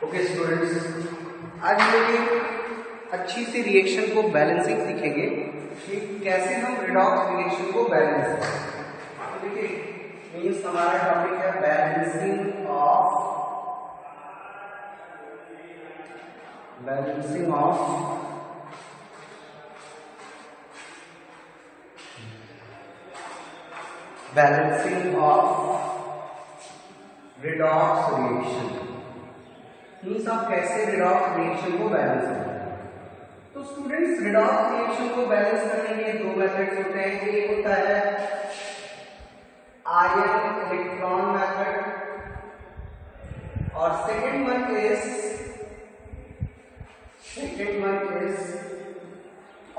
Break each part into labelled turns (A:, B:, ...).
A: Okay students, आज हम लोग अच्छी सी रिएक्शन को बैलेंसिंग सीखेंगे कि कैसे हम रिडॉक्स रिएक्शन को बैलेंस करें। तो देखिए मीन्स हमारा टॉपिक है balancing of redox reaction. Means आप कैसे रिडॉक्स रिएक्शन को बैलेंस करें। तो स्टूडेंट्स, रिडॉक्स रिएक्शन को बैलेंस करने के दो मेथड्स होते हैं। एक होता है आयन इलेक्ट्रॉन मेथड और second one is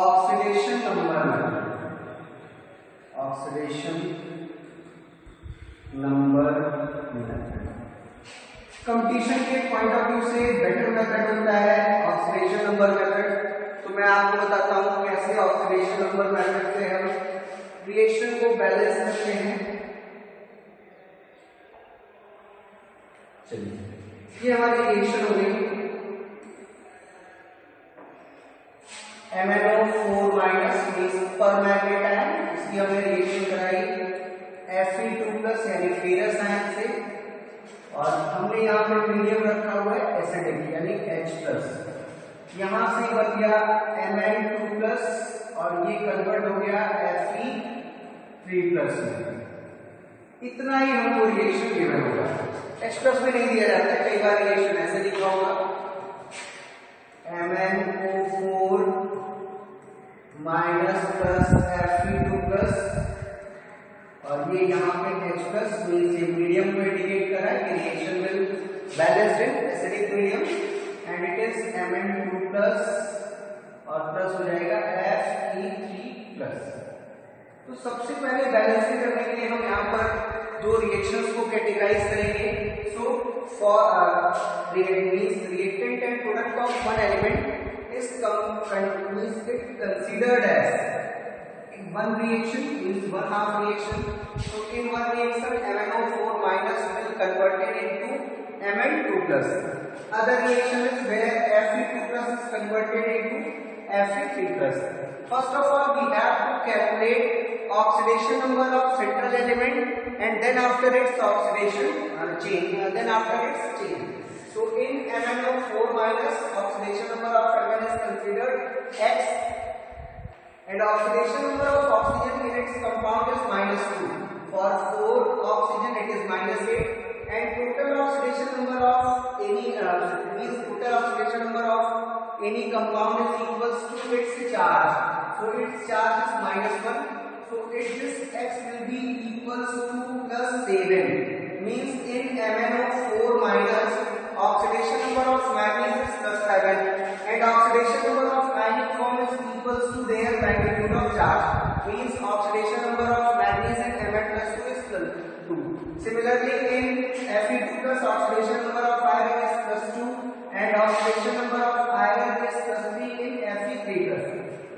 A: oxidation number method. Competition के पॉइंट ऑफ व्यू से बेटर मेथड होता है ऑक्सीडेशन नंबर मेथड। तो मैं आपको बताता हूं कैसे ऑक्सीडेशन नंबर मेथड से हम रिएक्शन को बैलेंस करते हैं। चलिए, ये हमारी रिएक्शन हो गई MnO4 मींस पर मैग्नेट आयन। इसकी हमने रिएक्शन कराई Fe2+ यानी फेरस आयन से, और हमने यहाँ पे मीडियम रखा हुआ है एसिडिक यानी H+। यहाँ से बन गया Mn2+ और ये कन्वर्ट हो गया Fe3+ में। इतना ही हमको रिएक्शन गिवन होगा। H+ में नहीं दिया जाता है, कई बार रिएक्शन ऐसे लिखा होगा MnO4 plus Fe2+, और ये यहाँ पे H+ मींस ये मीडियम को इंडिकेट कर रहा है कि reaction will balanced in acidic medium and it is Mn2+ और प्लस हो जाएगा Fe3+। तो सबसे पहले बैलेंसिंग करने के लिए हम यहाँ पर दो रिएक्शंस को कैटेगराइज करेंगे। So for reactant and product of one element is considered as one reaction is one half reaction. So in one reaction MnO4- will converted into Mn2+. Other reaction is where Fe2+ is converted into Fe3+. First of all, we have to calculate oxidation number of central element and then after its oxidation change. So in MnO4-, oxidation number of Mn is considered X, and oxidation number of oxygen in its compound is -2. For 4 oxygen it is -8, and total oxidation number of any compound is equals to its charge. So its charge is -1. So this X will be equals to +7. Means in MnO4-, oxidation number of manganese is +7 and oxidation number of ionic form is equals to their magnitude of charge. Means oxidation number of manganese and Mn+2 is 2. Similarly in Fe2+, oxidation number of iron is +2 and oxidation number of iron is +3 in Fe3+.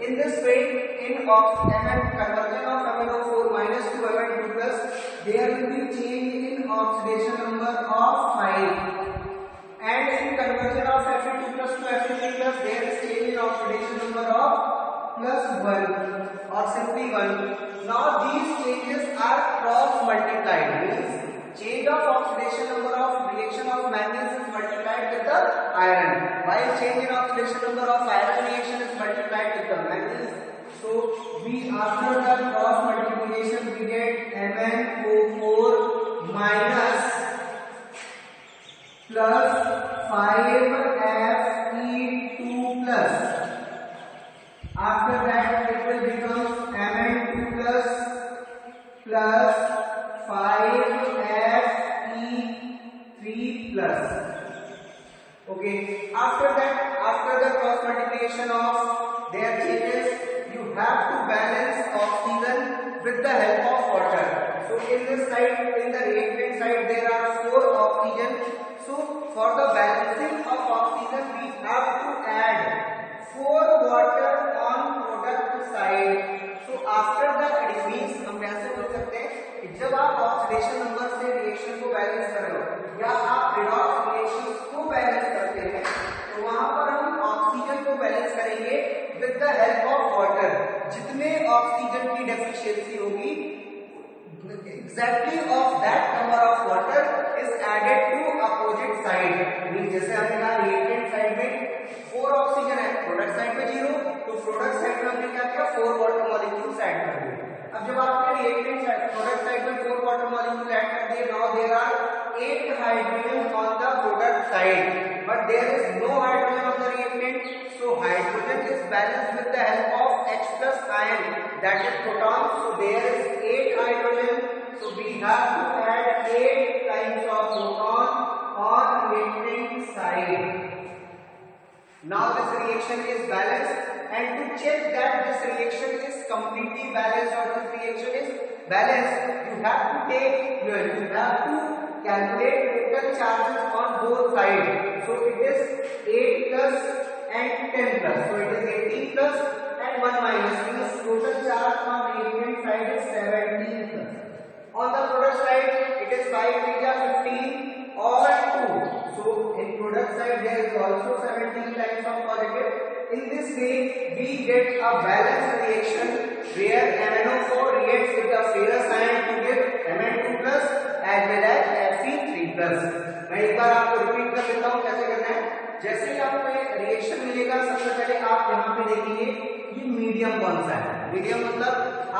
A: In this way, in conversion of MnO4- to Mn2+, there will be change in oxidation number of 5. And in conversion of Fe2+ to Fe3+, there is change in oxidation number of +1 or simply 1. Now these changes are cross multiplied. Means change of oxidation number of reaction of manganese is multiplied with the iron, while change in oxidation number of iron reaction is multiplied with the manganese. So we after the cross multiplication we get MnO4- plus 5Fe2+. After that it will become Mn2+ plus 5Fe3+. Okay. After that, after the cross multiplication of their changes, you have to balance oxygen with the help of water. So in this side, in the reactant side, there are 4 oxygen. So for the balancing of oxygen, we have to add 4 water on product side. So after the addition, हम ऐसे बोल सकते हैं कि जब आप oxidation number से reaction को बैलेंस कर रहे हो या आप रिडॉक्स रिएक्शन को balance exactly of that number of water is added to opposite side. Mean जैसे हमने कहा रिएक्टेंट साइड में 4 ऑक्सीजन है, प्रोडक्ट साइड में 0, तो प्रोडक्ट साइड में हमने क्या किया 4 वाटर मॉलिक्यूल्स ऐड कर दिए. अब जब आपने रिएक्टेंट साइड प्रोडक्ट साइड में 4 वाटर मॉलिक्यूल ऐड कर दिए, now there are 8 hydrogen on the product side, but there is no hydrogen on the reactant, so hydrogen is balanced with the help of H plus ion, that is proton. So there is 8 hydrogen, so we have to add 8 times of proton on reactant side. Now this reaction is balanced, and to check that this reaction is completely balanced or this reaction is balanced, you have to calculate total charges on both sides. So it is 8 plus and 10 plus. So it is 18 plus and 1 minus. Means total charge on reactant side is 17 plus. On the product side, it is 5 3 15 or 2. So in product side there is also 17 times of positive. In this way, we get a balanced reaction where MnO4 reacts with the ferrous ion to give Mn2 plus as well as Fe3 plus. मैं एक बार आपको repeat कर देता हूँ कैसे करना है. जैसे ही आपको एक रिएक्शन मिलेगा, सबसे पहले आप यहाँ पे देखेंगे ये मीडियम कौन सा है. मीडियम मतलब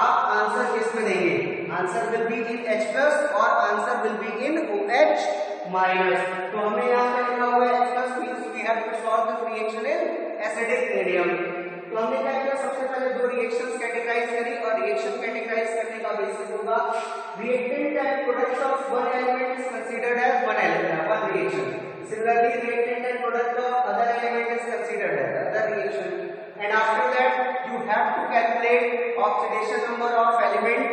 A: आप आंसर किस में देंगे. Answer will be in H plus और answer will be in OH minus. तो हमने यहाँ पे लिखा हुआ है H plus, means we have to solve this reaction in acidic medium. तो हमने क्या किया, सबसे पहले दो रिएक्शंस कैटेगराइज करी और रिएक्शन कैटेगराइज करने का बेसिस होगा reactant and product of one element is considered as one reaction. Similarly, reactant and product of other element is considered as other reaction. And after that, you have to calculate oxidation number of element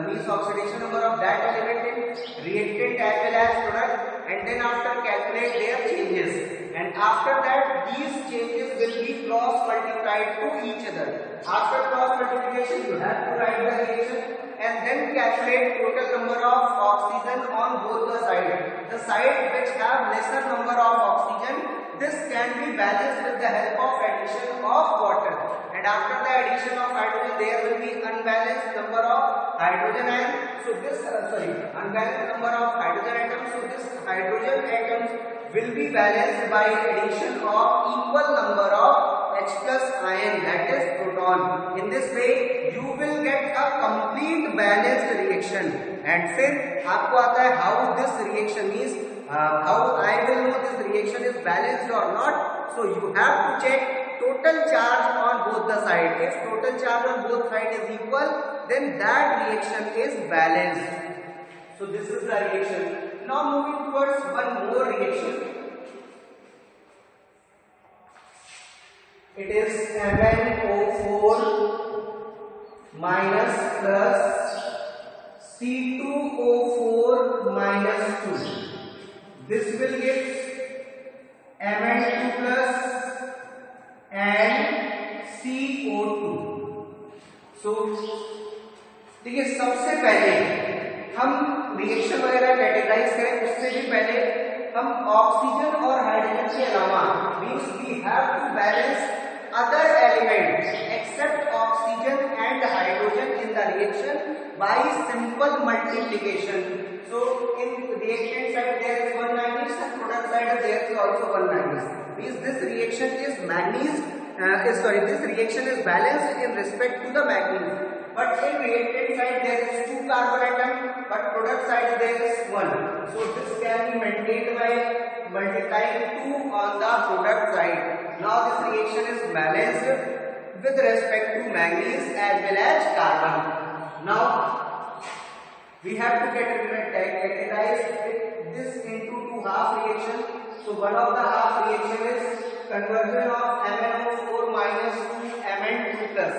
A: means oxidation number of that element in reactant as well as product, and then after calculate their changes. And after that, these changes will be cross multiplied to each other. After cross multiplication, you have to write the reaction and then calculate total number of oxygen on both the sides. The side which have lesser number of oxygen, this can be balanced with the help of addition of water. And after the addition of hydrogen, there will be unbalanced number of hydrogen atoms. So this unbalanced number of hydrogen atoms. So this hydrogen atoms will be balanced by addition of equal number of H plus ion, that is proton. In this way, you will get a complete balanced reaction. And फिर आपको आता है how this reaction is, how I will know this reaction is balanced or not. So you have to check total charge on both the sides. If total charge on both sides is equal, then that reaction is balanced. So this is the reaction. Now moving towards one more reaction. It is MnO4 minus plus C2O4 minus 2. This will give Mn2 plus and CO2. So देखिए, सबसे पहले हम reaction वगैरह categorise करें उससे भी पहले हम ऑक्सीजन और हाइड्रोजन के अलावा means we have to balance other elements except oxygen and hydrogen in the reaction by simple multiplication. So in reactant side there is one manganese and product side there is also one manganese. Means this reaction is this reaction is balanced in respect to the manganese. But in reactant side there is 2 carbon atom, but product side there is 1. So this can be maintained by multiplying 2 on the product side. Now this reaction is balanced with respect to manganese as well as carbon. Now we have to categorize this into 2 half reaction. So one of the half reaction is conversion of MnO4 minus to Mn2 plus,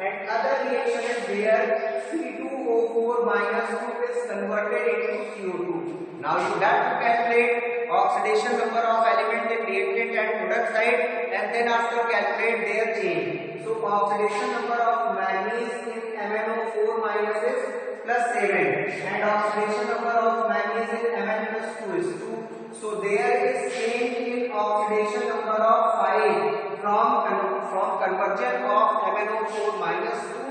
A: and other reaction is where C2O4 minus 2 is converted into CO2. Now you have to calculate oxidation number of element in reactant and product side, and then after calculate their change. So oxidation number of manganese in MnO4 minus is plus 7, and oxidation number of manganese in Mn plus 2 is 2. So there is change in oxidation number of 5 from conversion of MnO4 minus to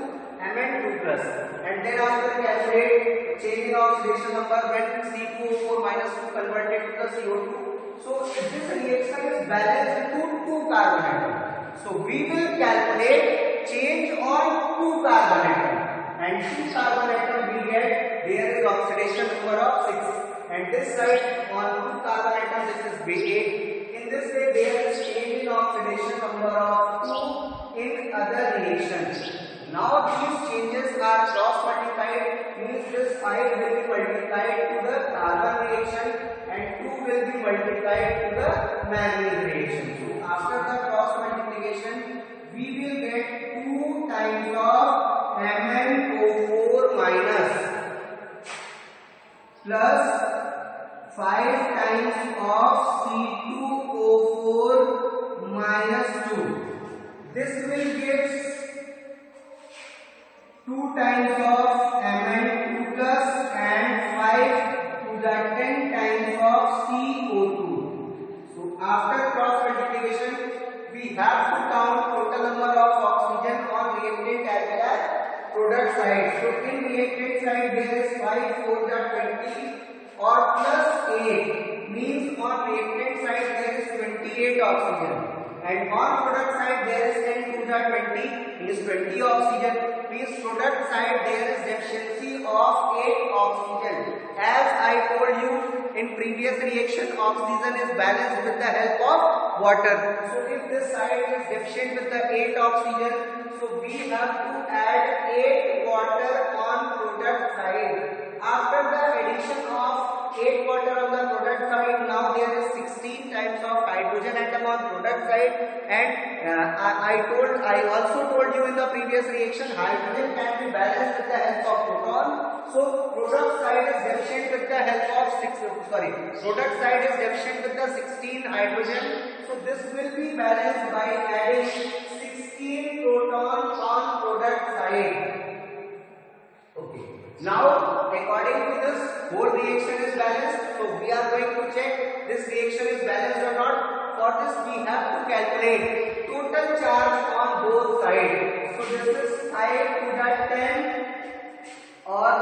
A: Mn2 plus, and and then after calculate change in oxidation number when C2O4 minus 2 converted to the CO2. So this reaction is balanced to 2 carbon atoms. So we will calculate change on 2 carbon atoms, and 2 carbon atom we get there is oxidation number of 6, and this side on 2 carbon atom this is B8. In this way there is change in oxidation number of 2 in other reactions. Now these changes are cross multiplied, means this 5 will be multiplied to the carbon reaction and 2 will be multiplied to the manganese reaction. So after the cross multiplication we will get 2 times of MnO4 minus plus 5 times of C2O4 minus 2. This will give 2 times of Mn2 plus and 5 to the 10 times of CO2. So after cross multiplication we have to count total number of oxygen on reactant as well as product side. So in reactant side there is 5 4 the 20 or plus 8, means on reactant side there is 28 oxygen, and on product side there is 10 to the 20, means 20 oxygen. Means product side there is deficiency of 8 oxygen. As I told you in previous reaction, oxygen is balanced with the help of water. So if this side is deficient with the 8 oxygen, so we have to add 8 water on product side. After the addition of 8 water on the product side, now there is 16 times of hydrogen atom on product side, and I also told you in the previous reaction hydrogen can be balanced with the help of proton. So product side is deficient with the help of product side is deficient with the 16 hydrogen. So this will be balanced by adding 16 protons on product side. Okay. Now according to this whole reaction is balanced. So we are going to check this reaction is balanced or not. For this we have to calculate total charge on both sides. So this is 5 to the 10 or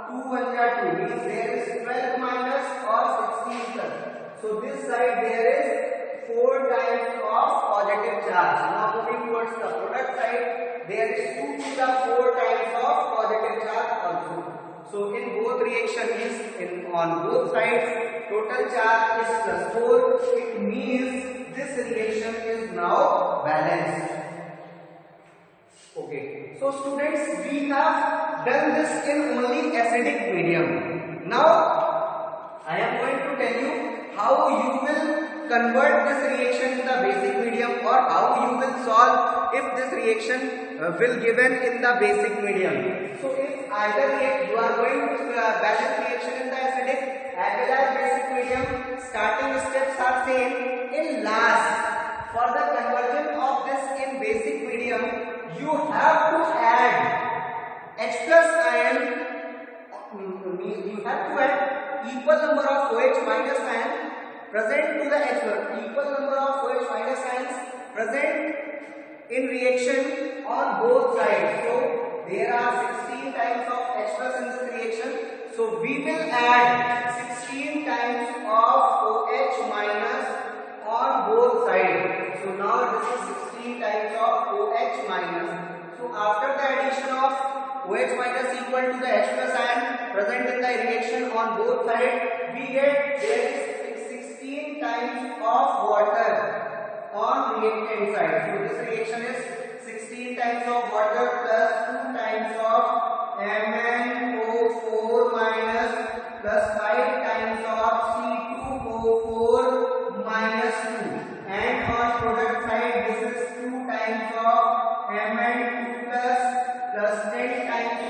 A: 2 1 2, means there is 12 minus or 16 plus. So this side there is 4 times of positive charge. Now moving towards the product side, there is 2 to the 4 times of positive charge also. So in both reactions, on both sides, total charge is plus 4. It means this reaction is now balanced. Okay. So students, we have done this in only acidic medium. Now I am going to tell you how you will convert this reaction in the basic medium, or how you will solve if this reaction will given in the basic medium. So if either you are going to balance reaction in the acidic as well as basic medium, starting steps are same. In last, for the conversion of this in basic medium, you have to add H plus ion, you have to add equal number of OH minus ion present to the H plus, equal number of OH minus ions present in reaction on both sides. So there are 16 times of H plus in this reaction. So we will add 16 times of OH minus on both sides. So now this is 16 times of OH minus. So after the addition of OH minus equal to the H plus ion present in the reaction on both sides, we get there is 16 times of water on reactant side. So this reaction is 16 times of water plus 2 times of Mn